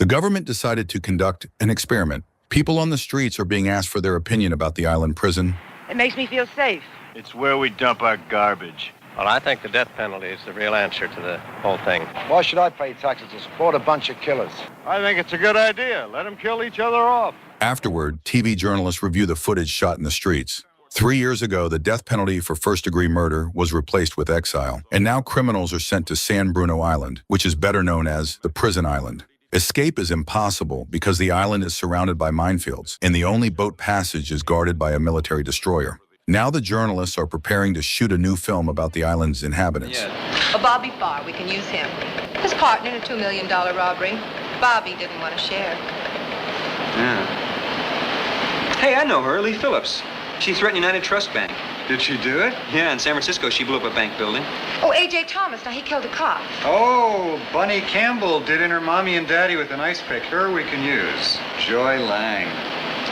The government decided to conduct an experiment. People on the streets are being asked for their opinion about the island prison. It makes me feel safe. It's where we dump our garbage. Well, I think the death penalty is the real answer to the whole thing. Why should I pay taxes to support a bunch of killers? I think it's a good idea. Let them kill each other off. Afterward, TV journalists review the footage shot in the streets. 3 years ago, the death penalty for first-degree murder was replaced with exile, and now criminals are sent to San Bruno Island, which is better known as the prison island. Escape is impossible because the island is surrounded by minefields, and the only boat passage is guarded by a military destroyer. Now the journalists are preparing to shoot a new film about the island's inhabitants. A Bobby Farr, we can use him. His partner in a $2 million robbery. Bobby didn't want to share. Yeah. Hey, I know her, Lee Phillips. She threatened United Trust Bank. Did she do it? Yeah, in San Francisco, she blew up a bank building. Oh, A.J. Thomas, now he killed a cop. Oh, Bunny Campbell did in her mommy and daddy with an ice pick. Her we can use. Joy Lang.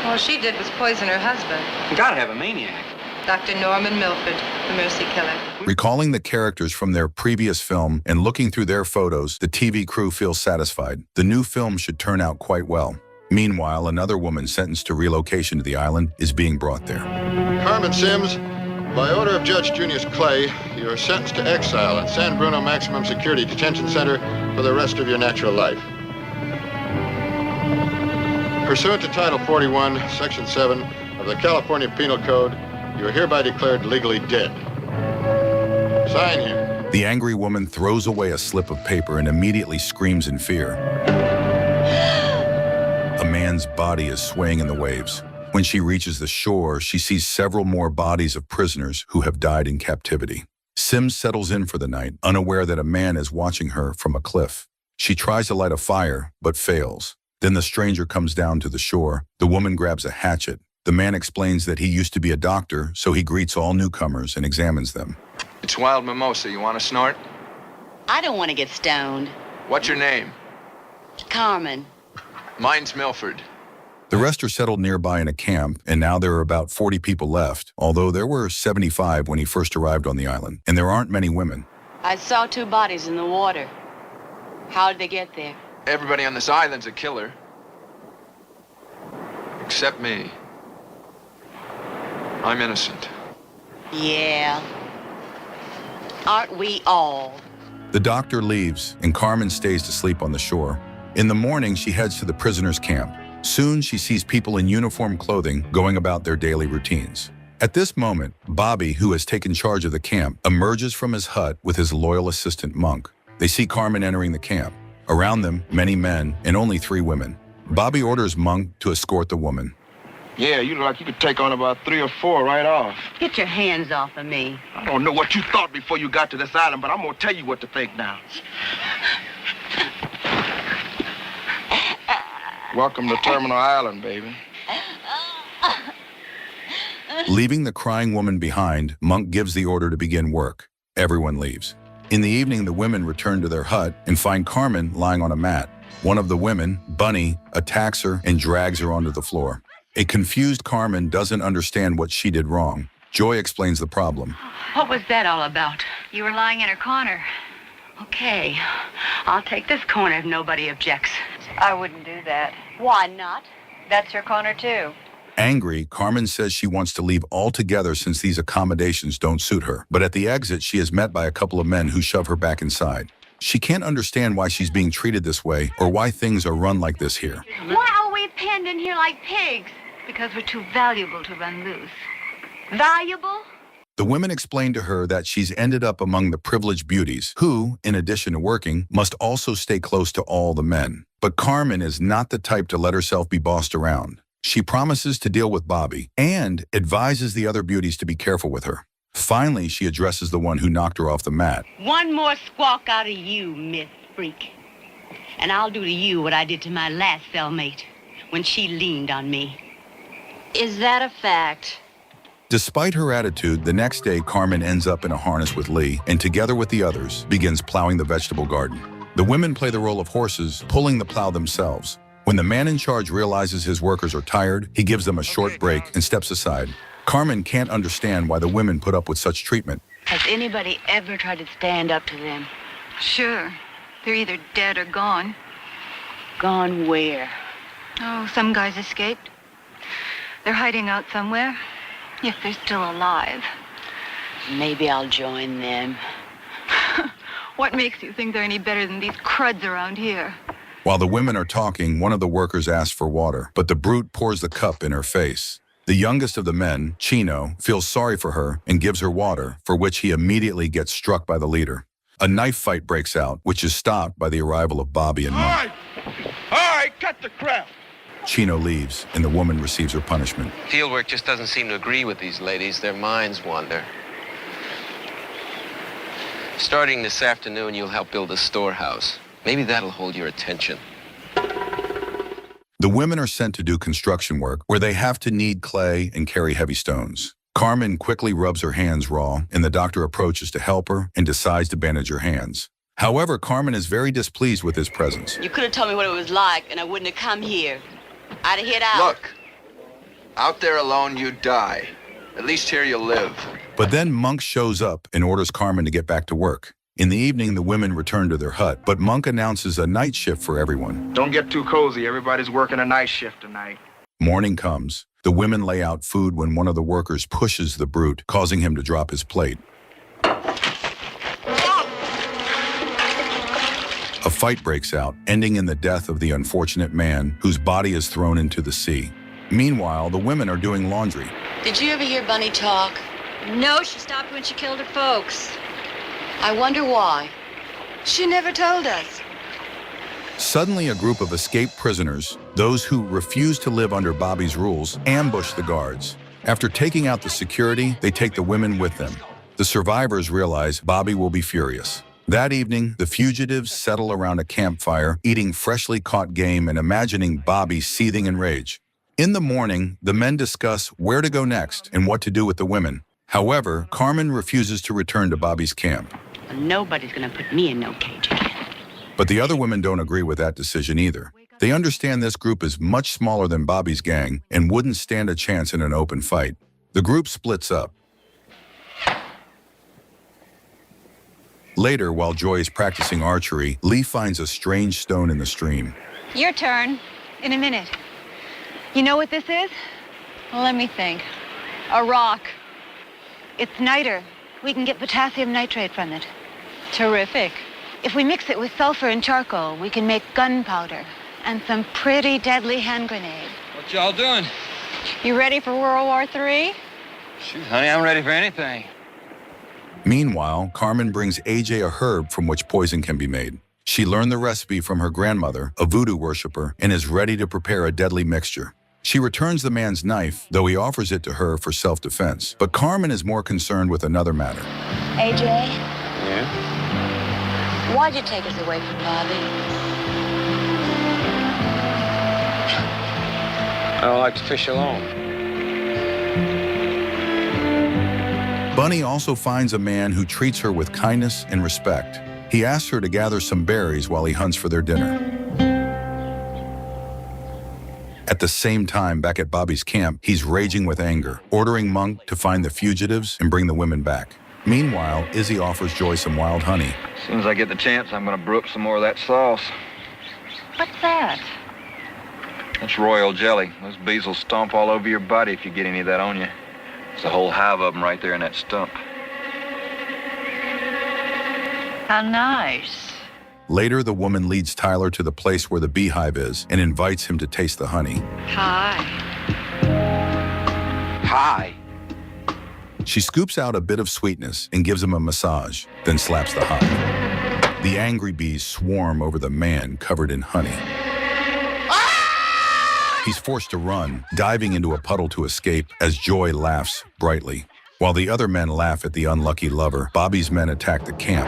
All she did was poison her husband. You gotta have a maniac. Dr. Norman Milford, the Mercy Killer. Recalling the characters from their previous film and looking through their photos, the TV crew feels satisfied. The new film should turn out quite well. Meanwhile, another woman sentenced to relocation to the island is being brought there. Carmen Sims, by order of Judge Junius Clay, you are sentenced to exile at San Bruno Maximum Security Detention Center for the rest of your natural life. Pursuant to Title 41, Section 7 of the California Penal Code, you are hereby declared legally dead. Sign here. The angry woman throws away a slip of paper and immediately screams in fear. A man's body is swaying in the waves. When she reaches the shore, she sees several more bodies of prisoners who have died in captivity. Sims settles in for the night, unaware that a man is watching her from a cliff. She tries to light a fire, but fails. Then the stranger comes down to the shore. The woman grabs a hatchet. The man explains that he used to be a doctor, so he greets all newcomers and examines them. It's wild mimosa. You want to snort? I don't want to get stoned. What's your name? Carmen. Mine's Milford. The rest are settled nearby in a camp, and now there are about 40 people left, although there were 75 when he first arrived on the island, and there aren't many women. I saw 2 bodies in the water. How did they get there? Everybody on this island's a killer. Except me. I'm innocent. Yeah. Aren't we all? The doctor leaves, and Carmen stays to sleep on the shore. In the morning, she heads to the prisoners' camp. Soon, she sees people in uniform clothing going about their daily routines. At this moment, Bobby, who has taken charge of the camp, emerges from his hut with his loyal assistant, Monk. They see Carmen entering the camp. Around them, many men and only 3 women. Bobby orders Monk to escort the woman. Yeah, you look like you could take on about 3 or 4 right off. Get your hands off of me. I don't know what you thought before you got to this island, but I'm gonna tell you what to think now. Welcome to Terminal Island, baby. Leaving the crying woman behind, Monk gives the order to begin work. Everyone leaves. In the evening, the women return to their hut and find Carmen lying on a mat. One of the women, Bunny, attacks her and drags her onto the floor. A confused Carmen doesn't understand what she did wrong. Joy explains the problem. What was that all about? You were lying in her corner. Okay, I'll take this corner if nobody objects. I wouldn't do that. Why not? That's your corner, too. Angry, Carmen says she wants to leave altogether since these accommodations don't suit her. But at the exit, she is met by a couple of men who shove her back inside. She can't understand why she's being treated this way or why things are run like this here. Why are we penned in here like pigs? Because we're too valuable to run loose. Valuable? The women explain to her that she's ended up among the privileged beauties who, in addition to working, must also stay close to all the men. But Carmen is not the type to let herself be bossed around. She promises to deal with Bobby and advises the other beauties to be careful with her. Finally, she addresses the one who knocked her off the mat. One more squawk out of you, myth freak. And I'll do to you what I did to my last cellmate when she leaned on me. Is that a fact? Despite her attitude, the next day Carmen ends up in a harness with Lee and together with the others begins plowing the vegetable garden. The women play the role of horses, pulling the plow themselves. When the man in charge realizes his workers are tired, he gives them a short break and steps aside. Carmen can't understand why the women put up with such treatment. Has anybody ever tried to stand up to them? Sure. They're either dead or gone. Gone where? Oh, some guys escaped. They're hiding out somewhere, if they're still alive. Maybe I'll join them. What makes you think they're any better than these cruds around here? While the women are talking, one of the workers asks for water, but the brute pours the cup in her face. The youngest of the men, Chino, feels sorry for her and gives her water, for which he immediately gets struck by the leader. A knife fight breaks out, which is stopped by the arrival of Bobby and Monk. All right, cut the crap. Chino leaves, and the woman receives her punishment. Fieldwork just doesn't seem to agree with these ladies. Their minds wander. Starting this afternoon, you'll help build a storehouse. Maybe that'll hold your attention. The women are sent to do construction work where they have to knead clay and carry heavy stones. Carmen quickly rubs her hands raw, and the doctor approaches to help her and decides to bandage her hands. However, Carmen is very displeased with his presence. You could have told me what it was like, and I wouldn't have come here. I'd have hid out. Look, out there alone, you die. At least here you'll live. But then Monk shows up and orders Carmen to get back to work. In the evening, the women return to their hut, but Monk announces a night shift for everyone. Don't get too cozy. Everybody's working a night shift tonight. Morning comes. The women lay out food when one of the workers pushes the brute, causing him to drop his plate. A fight breaks out, ending in the death of the unfortunate man, whose body is thrown into the sea. Meanwhile, the women are doing laundry. Did you ever hear Bunny talk? No, she stopped when she killed her folks. I wonder why. She never told us. Suddenly, a group of escaped prisoners, those who refuse to live under Bobby's rules, ambush the guards. After taking out the security, they take the women with them. The survivors realize Bobby will be furious. That evening, the fugitives settle around a campfire, eating freshly caught game and imagining Bobby seething in rage. In the morning, the men discuss where to go next and what to do with the women. However, Carmen refuses to return to Bobby's camp. Nobody's gonna put me in no cage again. But the other women don't agree with that decision either. They understand this group is much smaller than Bobby's gang and wouldn't stand a chance in an open fight. The group splits up. Later, while Joy is practicing archery, Lee finds a strange stone in the stream. Your turn. In a minute. You know what this is? Well, let me think. A rock. It's niter. We can get potassium nitrate from it. Terrific. If we mix it with sulfur and charcoal, we can make gunpowder and some pretty deadly hand grenades. What y'all doing? You ready for World War III? Shoot, honey, I'm ready for anything. Meanwhile, Carmen brings AJ a herb from which poison can be made. She learned the recipe from her grandmother, a voodoo worshiper, and is ready to prepare a deadly mixture. She returns the man's knife, though he offers it to her for self-defense. But Carmen is more concerned with another matter. AJ, Yeah? why'd you take us away from Bobby? I don't like to fish alone. Bunny also finds a man who treats her with kindness and respect. He asks her to gather some berries while he hunts for their dinner. At the same time, back at Bobby's camp, he's raging with anger, ordering Monk to find the fugitives and bring the women back. Meanwhile, Izzy offers Joy some wild honey. As soon as I get the chance, I'm gonna brew up some more of that sauce. What's that? That's royal jelly. Those bees will stomp all over your body if you get any of that on you. There's a whole hive of them right there in that stump. How nice. Later, the woman leads Tyler to the place where the beehive is and invites him to taste the honey. Hi. Hi. She scoops out a bit of sweetness and gives him a massage, then slaps the hive. The angry bees swarm over the man covered in honey. He's forced to run, diving into a puddle to escape as Joy laughs brightly. While the other men laugh at the unlucky lover, Bobby's men attack the camp.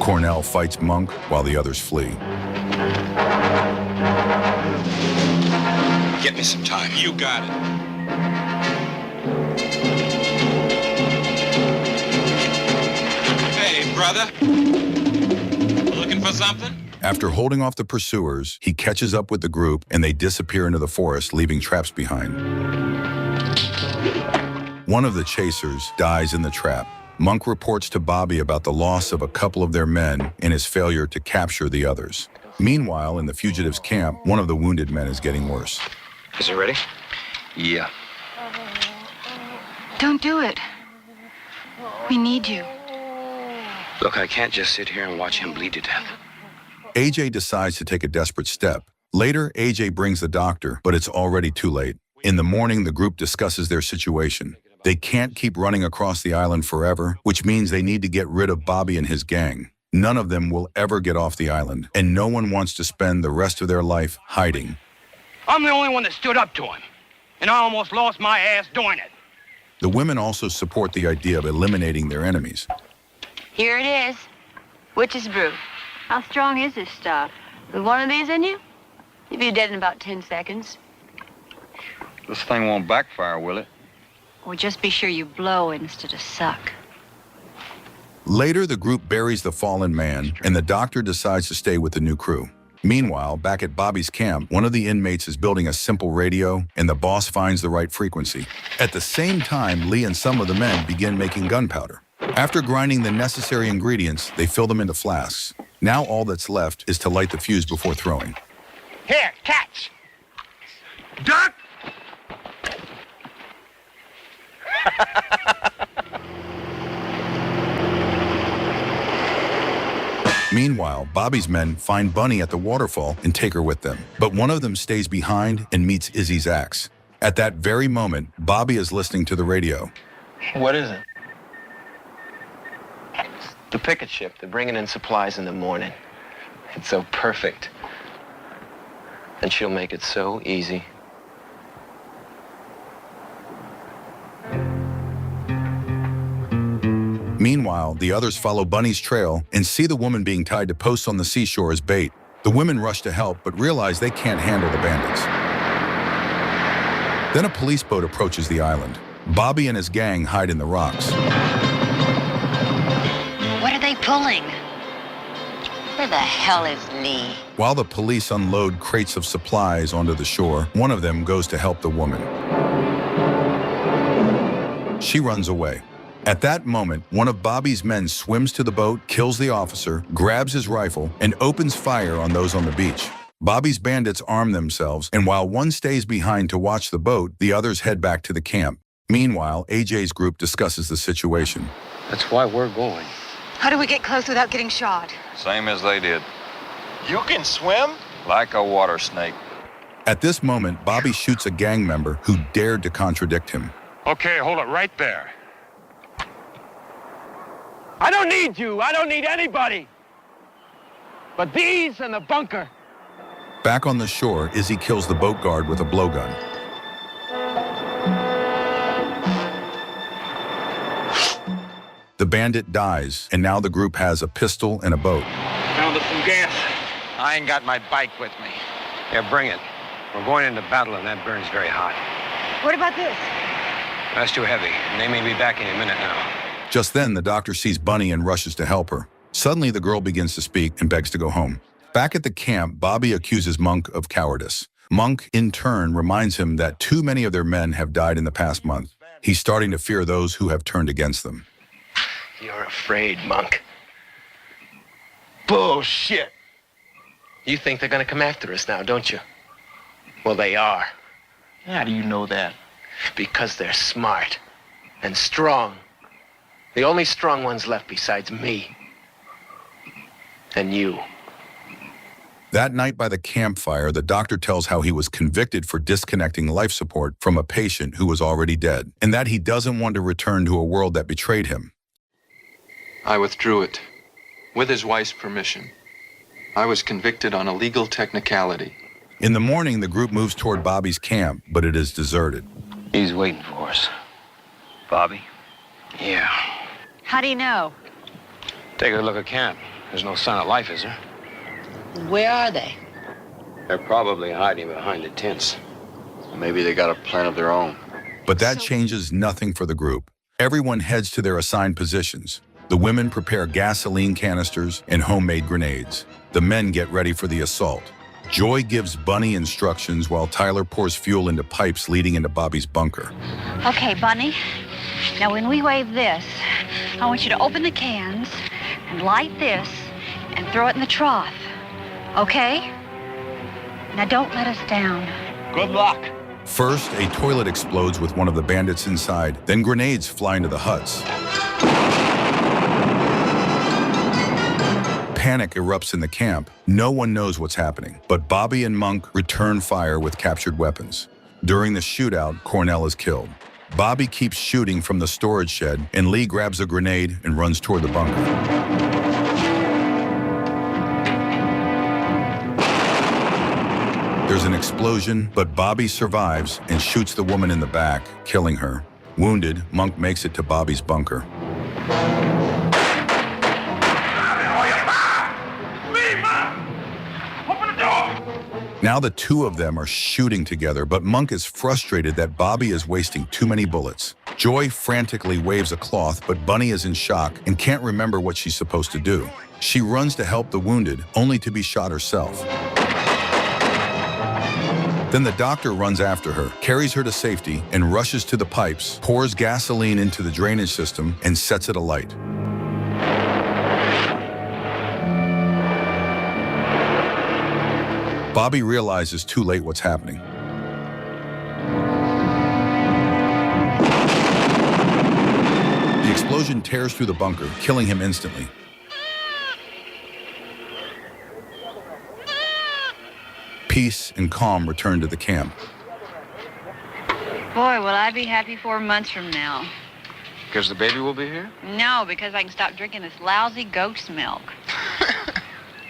Cornell fights Monk while the others flee. Get me some time. You got it. Hey, brother. Looking for something? After holding off the pursuers, he catches up with the group and they disappear into the forest, leaving traps behind. One of the chasers dies in the trap. Monk reports to Bobby about the loss of a couple of their men and his failure to capture the others. Meanwhile, in the fugitives' camp, one of the wounded men is getting worse. Is it ready? Yeah. Don't do it. We need you. Look, I can't just sit here and watch him bleed to death. AJ decides to take a desperate step. Later, AJ brings the doctor, but it's already too late. In the morning, the group discusses their situation. They can't keep running across the island forever, which means they need to get rid of Bobby and his gang. None of them will ever get off the island, and no one wants to spend the rest of their life hiding. I'm the only one that stood up to him, and I almost lost my ass doing it. The women also support the idea of eliminating their enemies. Here it is. Witch's brew. How strong is this stuff? With one of these in you? You'll be dead in about 10 seconds. This thing won't backfire, will it? Or just be sure you blow instead of suck. Later, the group buries the fallen man, and the doctor decides to stay with the new crew. Meanwhile, back at Bobby's camp, one of the inmates is building a simple radio, and the boss finds the right frequency. At the same time, Lee and some of the men begin making gunpowder. After grinding the necessary ingredients, they fill them into flasks. Now all that's left is to light the fuse before throwing. Here, catch! Duck! Meanwhile, Bobby's men find Bunny at the waterfall and take her with them. But one of them stays behind and meets Izzy's axe. At that very moment, Bobby is listening to the radio. What is it? The picket ship. They're bringing in supplies in the morning. It's so perfect. And she'll make it so easy. Meanwhile, the others follow Bunny's trail and see the woman being tied to posts on the seashore as bait. The women rush to help, but realize they can't handle the bandits. Then a police boat approaches the island. Bobby and his gang hide in the rocks. What are they pulling? Where the hell is Lee? While the police unload crates of supplies onto the shore, one of them goes to help the woman. She runs away. At that moment, one of Bobby's men swims to the boat, kills the officer, grabs his rifle, and opens fire on those on the beach. Bobby's bandits arm themselves, and while one stays behind to watch the boat, the others head back to the camp. Meanwhile, AJ's group discusses the situation. That's why we're going. How do we get close without getting shot? Same as they did. You can swim? Like a water snake. At this moment, Bobby shoots a gang member who dared to contradict him. Okay, hold it right there. I don't need you. I don't need anybody. But these and the bunker. Back on the shore, Izzy kills the boat guard with a blowgun. The bandit dies, and now the group has a pistol and a boat. Found us some gas. I ain't got my bike with me. Yeah, bring it. We're going into battle and that burns very hot. What about this? That's too heavy. They may be back any minute now. Just then, the doctor sees Bunny and rushes to help her. Suddenly, the girl begins to speak and begs to go home. Back at the camp, Bobby accuses Monk of cowardice. Monk, in turn, reminds him that too many of their men have died in the past month. He's starting to fear those who have turned against them. You're afraid, Monk. Bullshit. You think they're gonna come after us now, don't you? Well, they are. How do you know that? Because they're smart and strong. The only strong ones left besides me. And you. That night by the campfire, the doctor tells how he was convicted for disconnecting life support from a patient who was already dead, and that he doesn't want to return to a world that betrayed him. I withdrew it, with his wife's permission. I was convicted on a legal technicality. In the morning, the group moves toward Bobby's camp, but it is deserted. He's waiting for us. Bobby? Yeah. How do you know? Take a look at camp. There's no sign of life, is there? Where are they? They're probably hiding behind the tents. Maybe they got a plan of their own. But that changes nothing for the group. Everyone heads to their assigned positions. The women prepare gasoline canisters and homemade grenades. The men get ready for the assault. Joy gives Bunny instructions while Tyler pours fuel into pipes leading into Bobby's bunker. Okay, Bunny. Now, when we wave this, I want you to open the cans and light this and throw it in the trough. Okay? Now don't let us down. Good luck. First, a toilet explodes with one of the bandits inside. Then grenades fly into the huts. Panic erupts in the camp. No one knows what's happening, but Bobby and Monk return fire with captured weapons. During the shootout, Cornell is killed. Bobby keeps shooting from the storage shed, and Lee grabs a grenade and runs toward the bunker. There's an explosion, but Bobby survives and shoots the woman in the back, killing her. Wounded, Monk makes it to Bobby's bunker. Now the two of them are shooting together, but Monk is frustrated that Bobby is wasting too many bullets. Joy frantically waves a cloth, but Bunny is in shock and can't remember what she's supposed to do. She runs to help the wounded, only to be shot herself. Then the doctor runs after her, carries her to safety, and rushes to the pipes, pours gasoline into the drainage system, and sets it alight. Bobby realizes too late what's happening. The explosion tears through the bunker, killing him instantly. Peace and calm return to the camp. Boy, will I be happy 4 months from now. Because the baby will be here? No, because I can stop drinking this lousy goat's milk.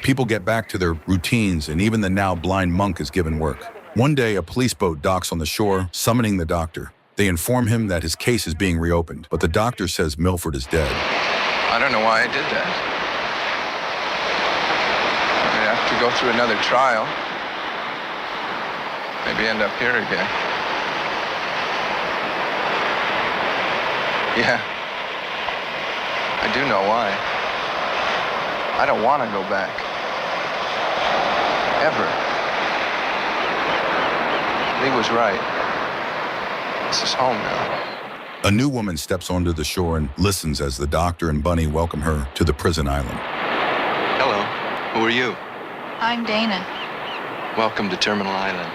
People get back to their routines, and even the now blind Monk is given work. One day, a police boat docks on the shore, summoning the doctor. They inform him that his case is being reopened, but the doctor says Milford is dead. I don't know why I did that. I'd have to go through another trial. Maybe end up here again. Yeah. I do know why. I don't want to go back. Ever. Lee was right. This is home now. A new woman steps onto the shore and listens as the doctor and Bunny welcome her to the prison island. Hello. Who are you? I'm Dana. Welcome to Terminal Island.